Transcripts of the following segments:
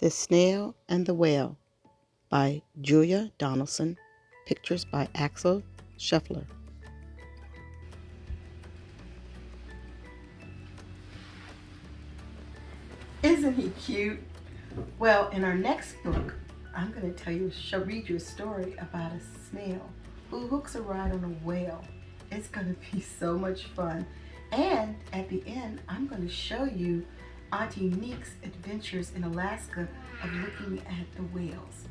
The Snail and the Whale by Julia Donaldson. Pictures by Axel, Scheffler. Isn't he cute? Well, in our next book, I'm going to read you a story about a snail who hooks a ride on a whale. It's going to be so much fun. And at the end, I'm going to show you Auntie Nique's adventures in Alaska of looking at the whales.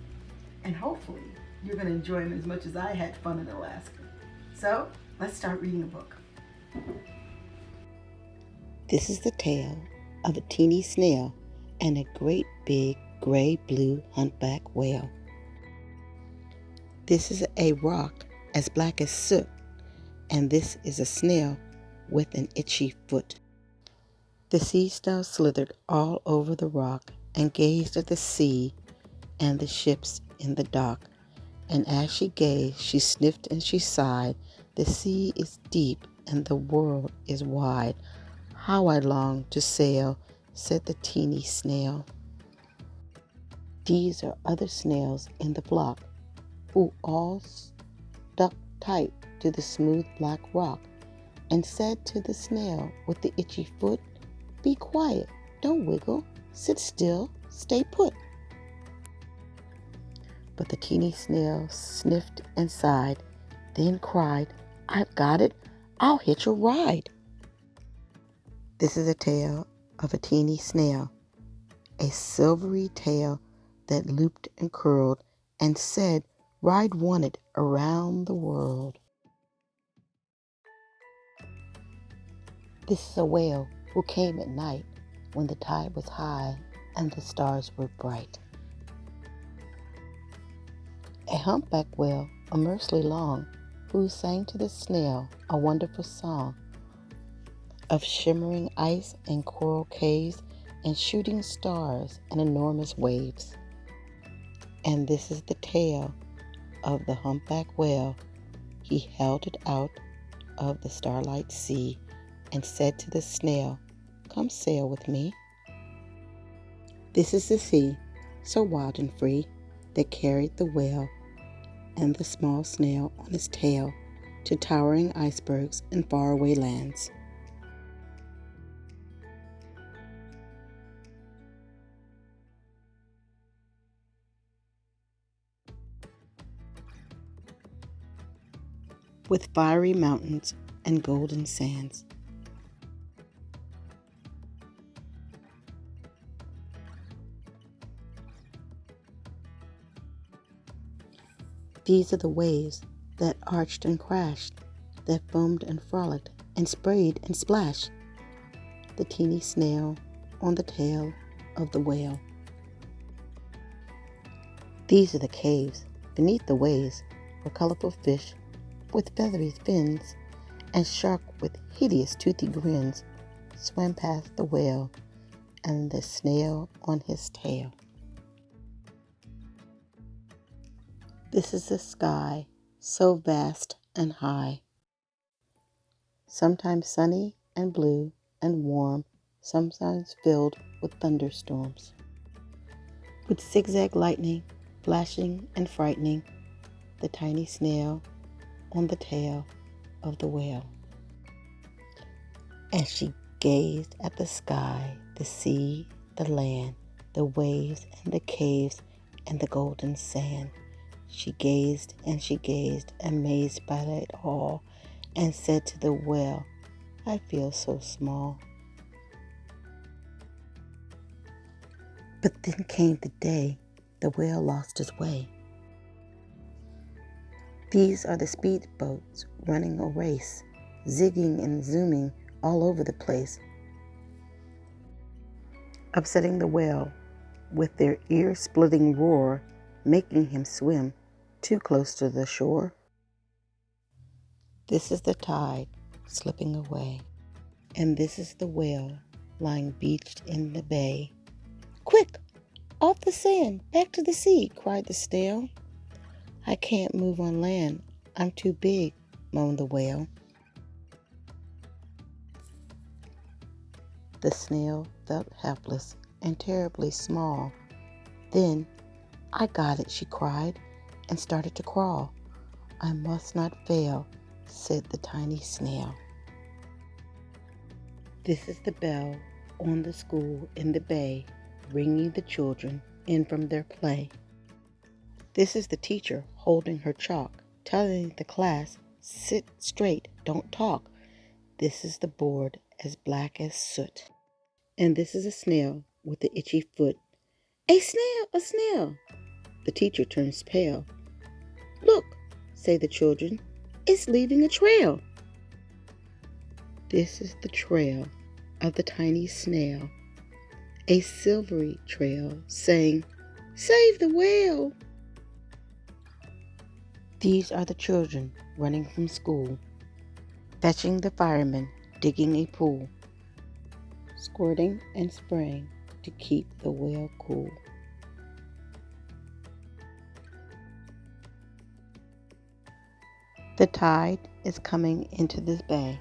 And hopefully, you're going to enjoy them as much as I had fun in Alaska. So, let's start reading the book. This is the tale of a teeny snail and a great big gray-blue humpback whale. This is a rock as black as soot, and this is a snail with an itchy foot. The sea snail slithered all over the rock and gazed at the sea and the ships in the dock. And as she gazed, she sniffed and she sighed. The sea is deep and the world is wide. How I long to sail, said the teeny snail. These are other snails in the flock, who all stuck tight to the smooth black rock, and said to the snail with the itchy foot, "Be quiet, don't wiggle, sit still, stay put." But the teeny snail sniffed and sighed, then cried, "I've got it, I'll hitch a ride." This is a tale of a teeny snail, a silvery tail that looped and curled and said, "Ride wanted around the world." This is a whale who came at night when the tide was high and the stars were bright. A humpback whale, immensely long, who sang to the snail a wonderful song of shimmering ice and coral caves and shooting stars and enormous waves. And this is the tale of the humpback whale. He held it out of the starlight sea and said to the snail, "Come sail with me." This is the sea, so wild and free, that carried the whale and the small snail on his tail to towering icebergs and faraway lands. With fiery mountains and golden sands. These are the waves that arched and crashed, that foamed and frolicked and sprayed and splashed. The teeny snail on the tail of the whale. These are the caves. Beneath the waves were colorful fish with feathery fins, and shark with hideous toothy grins swam past the whale and the snail on his tail. This is the sky, so vast and high, sometimes sunny and blue and warm, sometimes filled with thunderstorms, with zigzag lightning, flashing and frightening the tiny snail on the tail of the whale. As she gazed at the sky, the sea, the land, the waves and the caves and the golden sand, she gazed, amazed by it all, and said to the whale, "I feel so small." But then came the day the whale lost his way. These are the speedboats running a race, zigging and zooming all over the place, upsetting the whale with their ear-splitting roar, making him swim too close to the shore. This is the tide slipping away, and this is the whale lying beached in the bay. "Quick, off the sand, back to the sea," cried the snail. "I can't move on land, I'm too big," moaned the whale. The snail felt helpless and terribly small, Then, "I got it," she cried, and started to crawl. "I must not fail," said the tiny snail. This is the bell on the school in the bay, ringing the children in from their play. This is the teacher holding her chalk, telling the class, "Sit straight, don't talk." This is the board as black as soot. And this is a snail with the itchy foot. "A snail, a snail!" The teacher turns pale. "Look," say the children, "it's leaving a trail." This is the trail of the tiny snail, a silvery trail saying, "Save the whale." These are the children running from school, fetching the firemen, digging a pool, squirting and spraying to keep the whale cool. The tide is coming into this bay,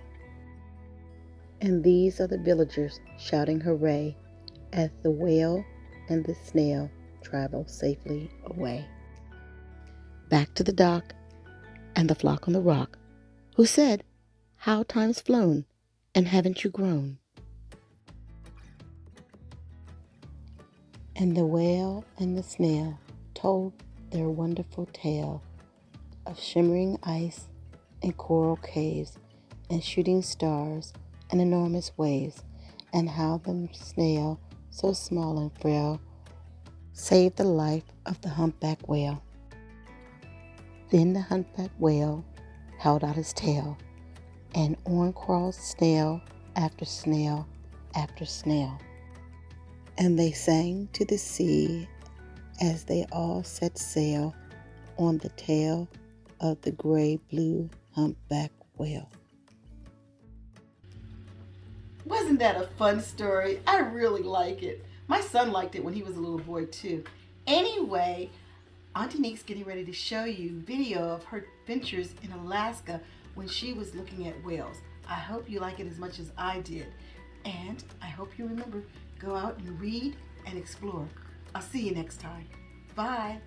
and these are the villagers shouting hooray as the whale and the snail travel safely away. Back to the dock and the flock on the rock, who said, "How time's flown, and haven't you grown?" And the whale and the snail told their wonderful tale of shimmering ice and coral caves and shooting stars and enormous waves, and how the snail, so small and frail, saved the life of the humpback whale. Then the humpback whale held out his tail, and on crawled snail after snail after snail. And they sang to the sea as they all set sail on the tail of the gray-blue humpback whale. Wasn't that a fun story? I really like it. My son liked it when he was a little boy too. Anyway, Auntie Nique's getting ready to show you video of her adventures in Alaska when she was looking at whales. I hope you like it as much as I did. And I hope you remember, go out and read and explore. I'll see you next time. Bye.